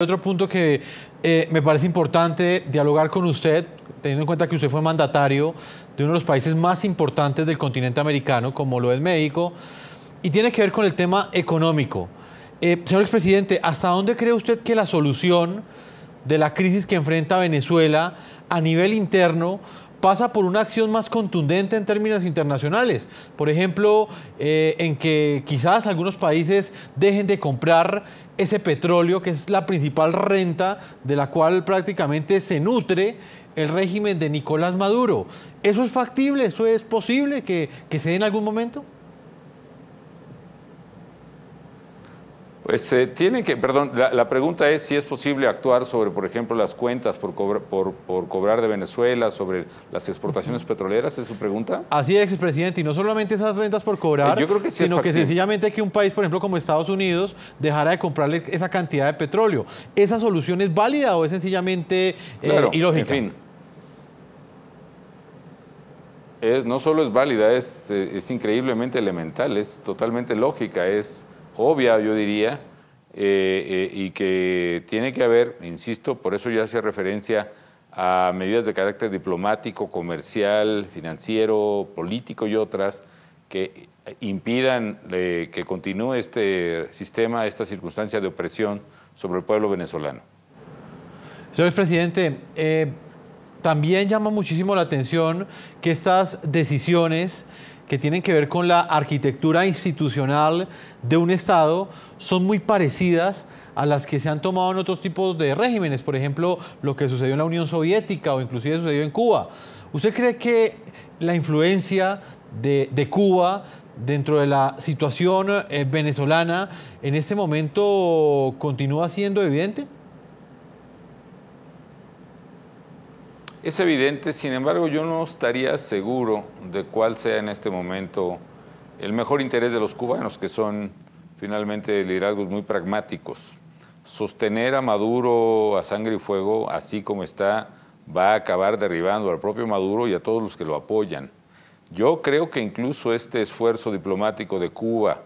Otro punto que me parece importante dialogar con usted, teniendo en cuenta que usted fue mandatario de uno de los países más importantes del continente americano, como lo es México, y tiene que ver con el tema económico. Señor expresidente, ¿hasta dónde cree usted que la solución de la crisis que enfrenta Venezuela a nivel interno pasa por una acción más contundente en términos internacionales? Por ejemplo, en que quizás algunos países dejen de comprar ese petróleo, que es la principal renta de la cual prácticamente se nutre el régimen de Nicolás Maduro. ¿Eso es factible? ¿Eso es posible que se dé en algún momento? Pues la pregunta es si es posible actuar sobre, por ejemplo, las cuentas por cobrar de Venezuela, sobre las exportaciones petroleras, ¿es su pregunta? Así es, expresidente, y no solamente esas rentas por cobrar, Yo creo que sí sino que sencillamente que un país, por ejemplo, como Estados Unidos, dejara de comprarle esa cantidad de petróleo. ¿Esa solución es válida o es sencillamente ilógica? En fin, no solo es válida, es increíblemente elemental, es totalmente lógica, es obvia, yo diría, y que tiene que haber, insisto, por eso yo hacía referencia a medidas de carácter diplomático, comercial, financiero, político y otras que impidan que continúe este sistema, esta circunstancia de opresión sobre el pueblo venezolano. Señor expresidente, también llama muchísimo la atención que estas decisiones que tienen que ver con la arquitectura institucional de un Estado son muy parecidas a las que se han tomado en otros tipos de regímenes, por ejemplo, lo que sucedió en la Unión Soviética o inclusive sucedió en Cuba. ¿Usted cree que la influencia de Cuba dentro de la situación venezolana en este momento continúa siendo evidente? Es evidente, sin embargo, yo no estaría seguro de cuál sea en este momento el mejor interés de los cubanos, que son finalmente liderazgos muy pragmáticos. Sostener a Maduro a sangre y fuego, así como está, va a acabar derribando al propio Maduro y a todos los que lo apoyan. Yo creo que incluso este esfuerzo diplomático de Cuba,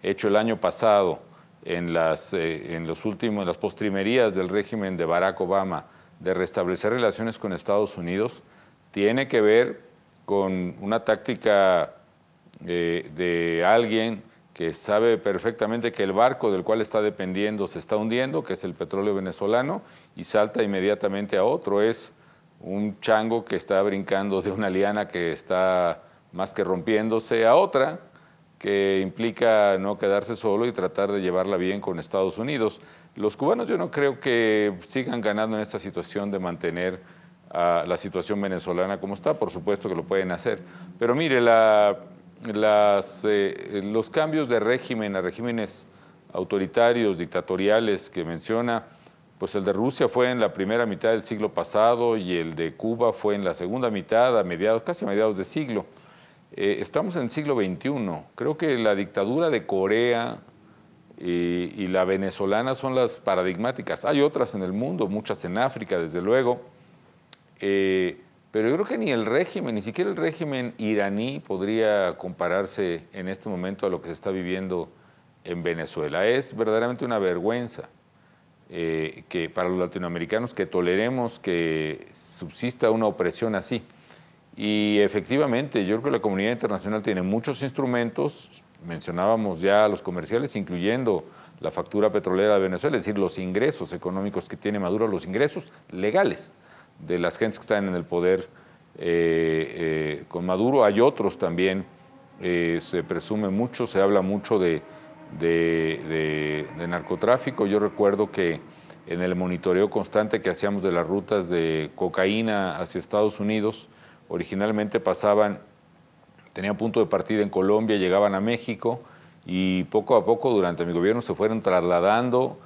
hecho el año pasado en las postrimerías del régimen de Barack Obama, de restablecer relaciones con Estados Unidos, tiene que ver con una táctica de alguien que sabe perfectamente que el barco del cual está dependiendo se está hundiendo, que es el petróleo venezolano, y salta inmediatamente a otro. Es un chango que está brincando de una liana que está más que rompiéndose a otra, que implica no quedarse solo y tratar de llevarla bien con Estados Unidos. Los cubanos yo no creo que sigan ganando en esta situación de mantener la situación venezolana como está. Por supuesto que lo pueden hacer, pero mire, los cambios de régimen a regímenes autoritarios, dictatoriales que menciona, pues el de Rusia fue en la primera mitad del siglo pasado y el de Cuba fue en la segunda mitad, casi a mediados de siglo. Estamos en el siglo XXI. Creo que la dictadura de Corea y la venezolana son las paradigmáticas. Hay otras en el mundo, muchas en África, desde luego, pero yo creo que ni siquiera el régimen iraní podría compararse en este momento a lo que se está viviendo en Venezuela. Es verdaderamente una vergüenza que para los latinoamericanos que toleremos que subsista una opresión así. Y efectivamente, yo creo que la comunidad internacional tiene muchos instrumentos. Mencionábamos ya los comerciales, incluyendo la factura petrolera de Venezuela, es decir, los ingresos económicos que tiene Maduro, los ingresos legales de las gentes que están en el poder con Maduro. Hay otros también, se presume mucho, se habla mucho de narcotráfico. Yo recuerdo que en el monitoreo constante que hacíamos de las rutas de cocaína hacia Estados Unidos, originalmente tenían punto de partida en Colombia, llegaban a México y poco a poco durante mi gobierno se fueron trasladando,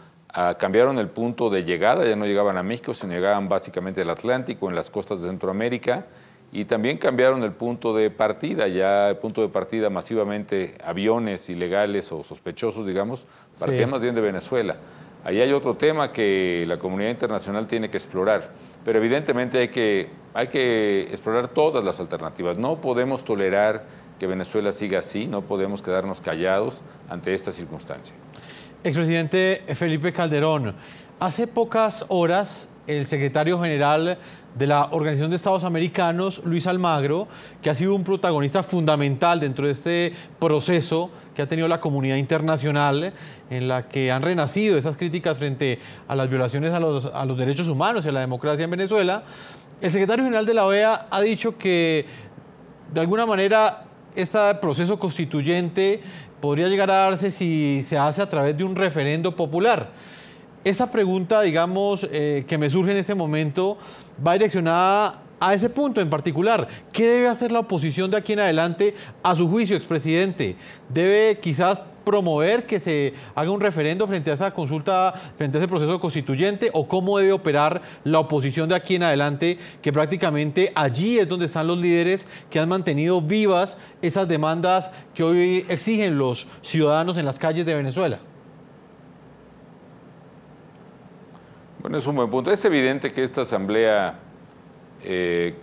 cambiaron el punto de llegada, ya no llegaban a México, sino llegaban básicamente al Atlántico, en las costas de Centroamérica, y también cambiaron el punto de partida, ya el punto de partida masivamente aviones ilegales o sospechosos, digamos, partían más bien de Venezuela. Ahí hay otro tema que la comunidad internacional tiene que explorar, pero evidentemente hay que explorar todas las alternativas. No podemos tolerar que Venezuela siga así, no podemos quedarnos callados ante esta circunstancia. Expresidente Felipe Calderón, Hace pocas horas, el secretario general de la Organización de Estados Americanos, Luis Almagro, que ha sido un protagonista fundamental dentro de este proceso que ha tenido la comunidad internacional, en la que han renacido esas críticas frente a las violaciones a los derechos humanos y a la democracia en Venezuela, el secretario general de la OEA ha dicho que, de alguna manera, este proceso constituyente podría llegar a darse si se hace a través de un referendo popular. Esa pregunta, digamos, que me surge en este momento, va direccionada a ese punto en particular. ¿Qué debe hacer la oposición de aquí en adelante, a su juicio, expresidente? ¿Debe quizás promover que se haga un referendo frente a esa consulta, frente a ese proceso constituyente? ¿O cómo debe operar la oposición de aquí en adelante, que prácticamente allí es donde están los líderes que han mantenido vivas esas demandas que hoy exigen los ciudadanos en las calles de Venezuela? Bueno, es un buen punto. Es evidente que esta asamblea que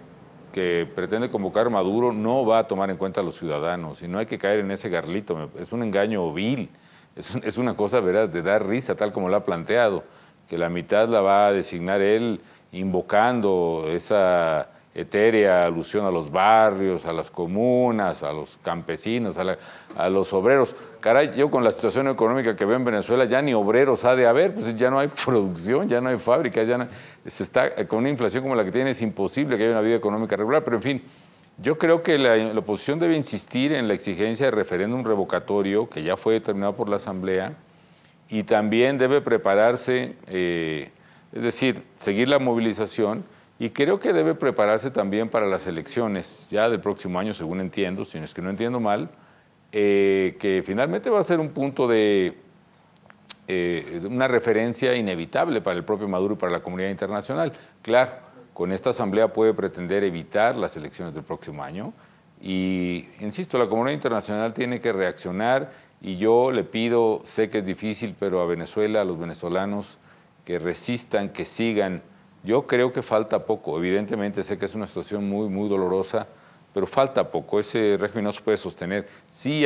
pretende convocar Maduro no va a tomar en cuenta a los ciudadanos y no hay que caer en ese garlito. Es un engaño vil, es una cosa, ¿verdad?, de dar risa, tal como lo ha planteado, que la mitad la va a designar él invocando esa etérea alusión a los barrios, a las comunas, a los campesinos, a los obreros. Caray, yo con la situación económica que veo en Venezuela ya ni obreros ha de haber, pues ya no hay producción, ya no hay fábricas, se está con una inflación como la que tiene, es imposible que haya una vida económica regular, pero en fin, yo creo que la oposición debe insistir en la exigencia de referéndum revocatorio que ya fue determinado por la Asamblea y también debe prepararse, es decir, seguir la movilización. Y creo que debe prepararse también para las elecciones ya del próximo año, según entiendo, si no es que no entiendo mal, que finalmente va a ser un punto de una referencia inevitable para el propio Maduro y para la comunidad internacional. Claro, con esta asamblea puede pretender evitar las elecciones del próximo año y, insisto, la comunidad internacional tiene que reaccionar y yo le pido, sé que es difícil, pero a Venezuela, a los venezolanos, que resistan, que sigan. Yo creo que falta poco, evidentemente sé que es una situación muy, muy dolorosa, pero falta poco, ese régimen no se puede sostener. Sí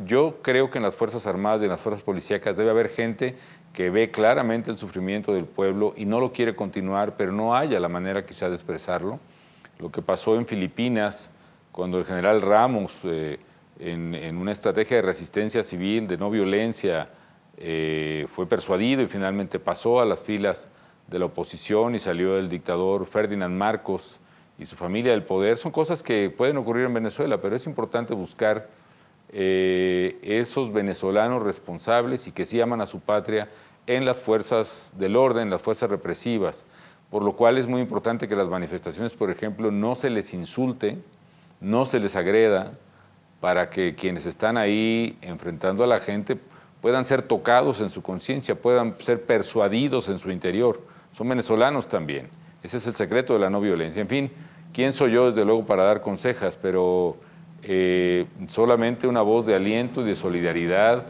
yo creo que en las Fuerzas Armadas y en las Fuerzas Policíacas debe haber gente que ve claramente el sufrimiento del pueblo y no lo quiere continuar, pero no haya la manera quizá de expresarlo. Lo que pasó en Filipinas, cuando el general Ramos, en una estrategia de resistencia civil, de no violencia, fue persuadido y finalmente pasó a las filas de la oposición y salió el dictador Ferdinand Marcos y su familia del poder, son cosas que pueden ocurrir en Venezuela, pero es importante buscar esos venezolanos responsables y que sí aman a su patria en las fuerzas del orden, las fuerzas represivas, por lo cual es muy importante que las manifestaciones, por ejemplo, no se les insulte, no se les agreda, para que quienes están ahí enfrentando a la gente puedan ser tocados en su conciencia, puedan ser persuadidos en su interior. Son venezolanos también. Ese es el secreto de la no violencia. En fin, ¿quién soy yo, desde luego, para dar consejas? Pero solamente una voz de aliento y de solidaridad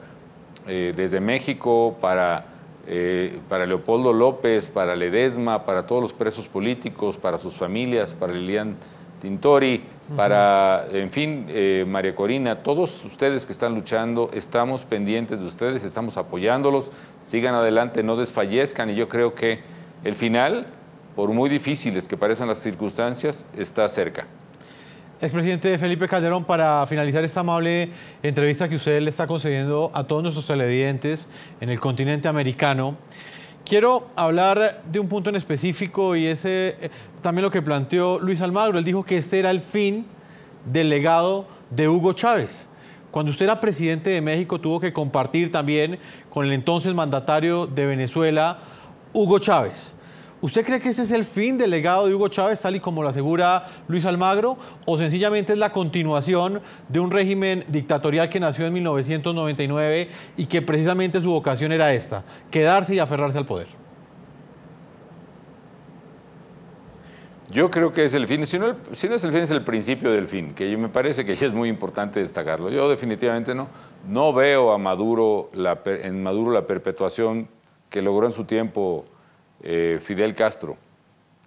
desde México para Leopoldo López, para Ledesma, para todos los presos políticos, para sus familias, para Lilian Tintori, para, en fin, María Corina, todos ustedes que están luchando, estamos pendientes de ustedes, estamos apoyándolos, sigan adelante, no desfallezcan y yo creo que el final, por muy difíciles que parezcan las circunstancias, está cerca. Expresidente Felipe Calderón, para finalizar esta amable entrevista que usted le está concediendo a todos nuestros televidentes en el continente americano, quiero hablar de un punto en específico y es también lo que planteó Luis Almagro. Él dijo que este era el fin del legado de Hugo Chávez. Cuando usted era presidente de México tuvo que compartir también con el entonces mandatario de Venezuela, Hugo Chávez. ¿Usted cree que ese es el fin del legado de Hugo Chávez, tal y como lo asegura Luis Almagro, o sencillamente es la continuación de un régimen dictatorial que nació en 1999 y que precisamente su vocación era esta, quedarse y aferrarse al poder? Yo creo que es el fin, si no es el fin, es el principio del fin, que me parece que ya es muy importante destacarlo. Yo definitivamente no veo a Maduro, en Maduro la perpetuación que logró en su tiempo Fidel Castro.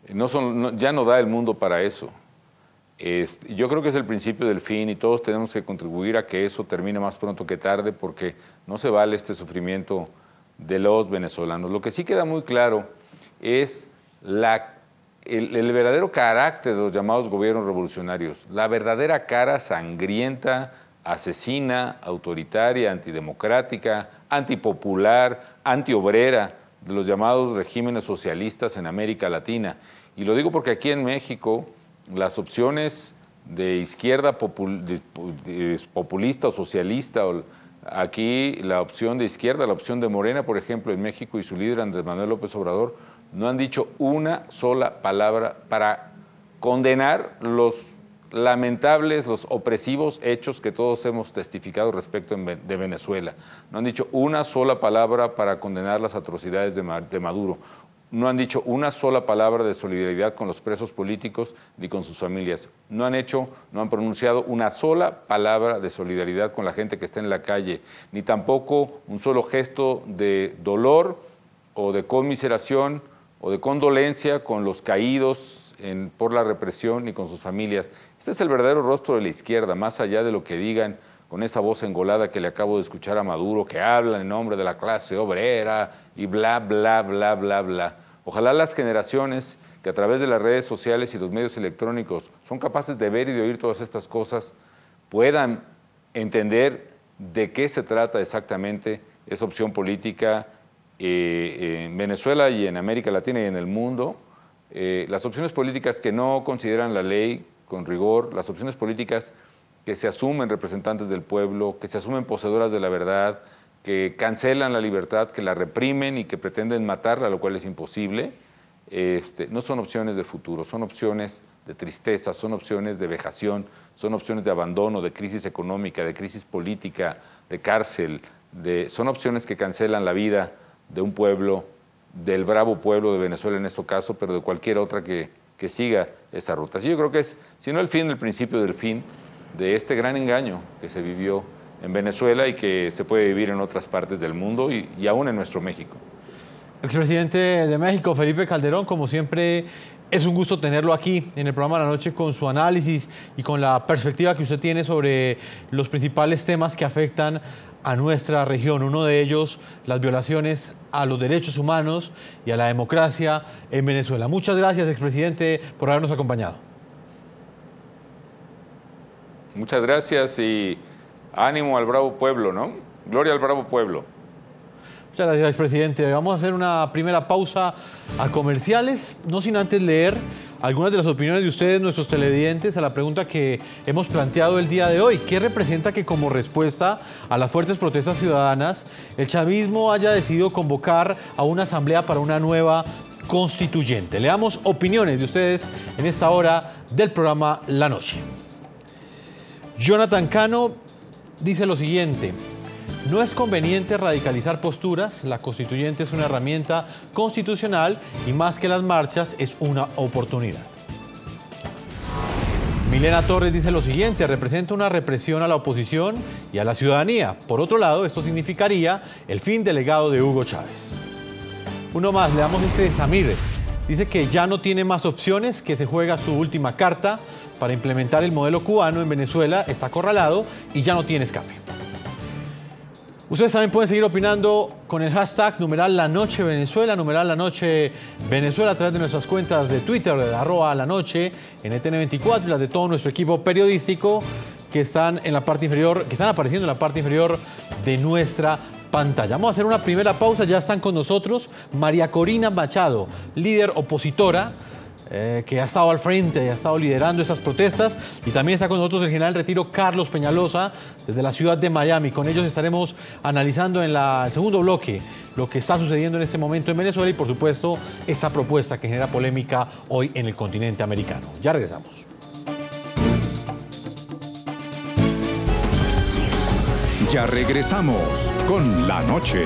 Ya no da el mundo para eso. Yo creo que es el principio del fin y todos tenemos que contribuir a que eso termine más pronto que tarde, porque no se vale este sufrimiento de los venezolanos. Lo que sí queda muy claro es el verdadero carácter de los llamados gobiernos revolucionarios, la verdadera cara sangrienta, asesina, autoritaria, antidemocrática, antipopular, antiobrera de los llamados regímenes socialistas en América Latina. Y lo digo porque aquí en México las opciones de izquierda populista o socialista, aquí la opción de izquierda, la opción de Morena, por ejemplo, en México y su líder Andrés Manuel López Obrador, no han dicho una sola palabra para condenar los lamentables, los opresivos hechos que todos hemos testificado respecto de Venezuela. No han dicho una sola palabra para condenar las atrocidades de Maduro. No han dicho una sola palabra de solidaridad con los presos políticos ni con sus familias. No han pronunciado una sola palabra de solidaridad con la gente que está en la calle, ni tampoco un solo gesto de dolor o de conmiseración o de condolencia con los caídos por la represión ni con sus familias. Este es el verdadero rostro de la izquierda, más allá de lo que digan con esa voz engolada que le acabo de escuchar a Maduro, que habla en nombre de la clase obrera y bla, bla, bla, bla, bla. Ojalá las generaciones que a través de las redes sociales y los medios electrónicos son capaces de ver y de oír todas estas cosas puedan entender de qué se trata exactamente esa opción política en Venezuela y en América Latina y en el mundo. Las opciones políticas que no consideran la ley con rigor, las opciones políticas que se asumen representantes del pueblo, que se asumen poseedoras de la verdad, que cancelan la libertad, que la reprimen y que pretenden matarla, lo cual es imposible, no son opciones de futuro, son opciones de tristeza, son opciones de vejación, son opciones de abandono, de crisis económica, de crisis política, de cárcel, son opciones que cancelan la vida de un pueblo, del bravo pueblo de Venezuela en este caso, pero de cualquier otra que siga esa ruta. Así yo creo que es, si no el fin, el principio del fin de este gran engaño que se vivió en Venezuela y que se puede vivir en otras partes del mundo y aún en nuestro México. Expresidente de México, Felipe Calderón, como siempre, es un gusto tenerlo aquí en el programa de la noche con su análisis y con la perspectiva que usted tiene sobre los principales temas que afectan a nuestra región. Uno de ellos, las violaciones a los derechos humanos y a la democracia en Venezuela. Muchas gracias, expresidente, por habernos acompañado. Muchas gracias y ánimo al bravo pueblo, ¿no? Gloria al bravo pueblo. Muchas gracias, expresidente. Vamos a hacer una primera pausa a comerciales, no sin antes leer algunas de las opiniones de ustedes, nuestros televidentes, a la pregunta que hemos planteado el día de hoy. ¿Qué representa que como respuesta a las fuertes protestas ciudadanas, el chavismo haya decidido convocar a una asamblea para una nueva constituyente? Leamos opiniones de ustedes en esta hora del programa La Noche. Jonathan Cano dice lo siguiente: no es conveniente radicalizar posturas, la constituyente es una herramienta constitucional y más que las marchas es una oportunidad. Milena Torres dice lo siguiente: representa una represión a la oposición y a la ciudadanía. Por otro lado, esto significaría el fin del legado de Hugo Chávez. Uno más, le damos este de Samir. Dice que ya no tiene más opciones, que se juega su última carta para implementar el modelo cubano en Venezuela, está acorralado y ya no tiene escape. Ustedes también pueden seguir opinando con el hashtag #LaNocheVenezuela, #LaNocheVenezuela, a través de nuestras cuentas de Twitter, de @LaNoche, NTN24 y las de todo nuestro equipo periodístico que están en la parte inferior, que están apareciendo en la parte inferior de nuestra pantalla. Vamos a hacer una primera pausa, ya están con nosotros María Corina Machado, líder opositora, que ha estado al frente y ha estado liderando esas protestas, y también está con nosotros el general en retiro Carlos Peñalosa desde la ciudad de Miami. Con ellos estaremos analizando en el segundo bloque lo que está sucediendo en este momento en Venezuela y por supuesto esa propuesta que genera polémica hoy en el continente americano. Ya regresamos. Ya regresamos con La Noche.